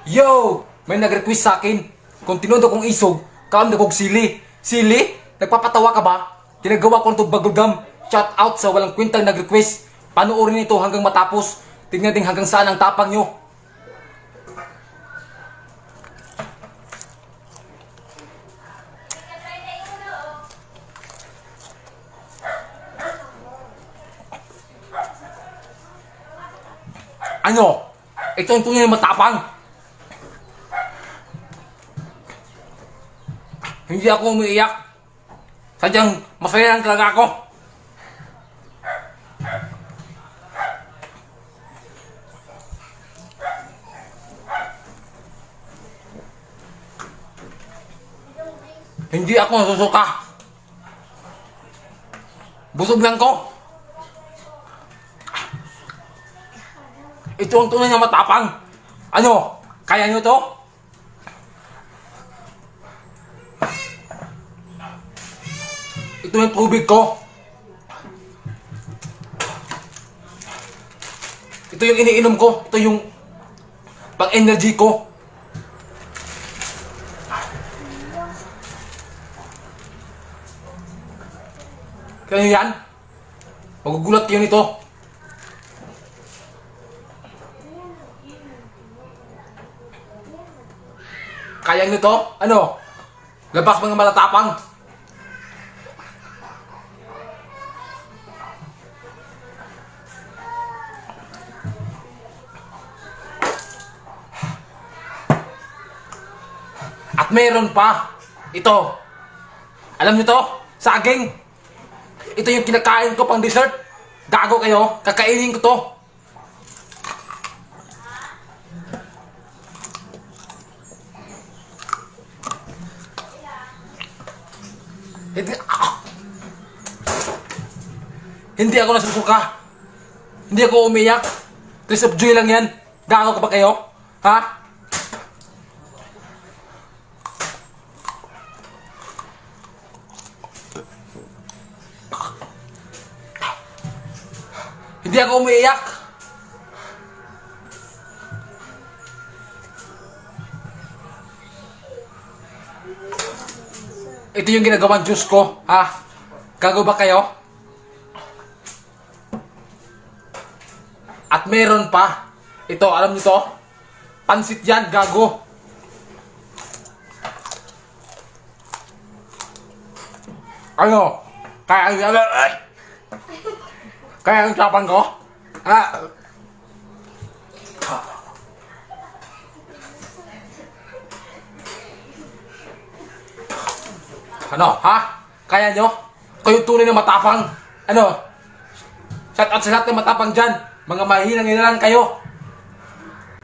Yo! May nag-request sa akin. Kung tinundo kong isog, kaam na kong sili. Sili? Nagpapatawa ka ba? Ginagawa ko nito bagulgam. Shout out sa walang kwentang nag-request. Panoorin ito hanggang matapos. Tingnan din hanggang saan ang tapang nyo. Ano? Ito ang tunay na matapang. Hindi ako umiiyak. Sadyang masaya lang talaga ako. Hindi ako nasusuka. Busog lang ko. Ito ang tunay na matapang. Ano? Kaya nyo to? Ito yung tubig ko. Ito yung iniinom ko. Ito yung pang-energy ko. Kaya nyo yan? Magugulat kayo nito. Kaya nyo to? Ano? Labas mga malatapang. At meron pa. Ito. Alam nyo to? Saging. Ito yung kinakain ko pang dessert. Gago kayo. Kakainin ko to. Hindi ako nasusuka. Hindi ako umiyak. Trace of joy lang yan. Gago ka ba kayo? Ha? Hindi ako umiiyak. Ito yung ginagawang juice ko. Ha? Gago ba kayo? At meron pa. Ito, alam niyo to? Pansit yan, gago. Ano? Kaya ang tapang ko? Ha? Ano? Ha? Kaya nyo? Kayo tunay na matapang. Ano? Shout out sa lahat ng matapang dyan. Mga mahinang lang kayo.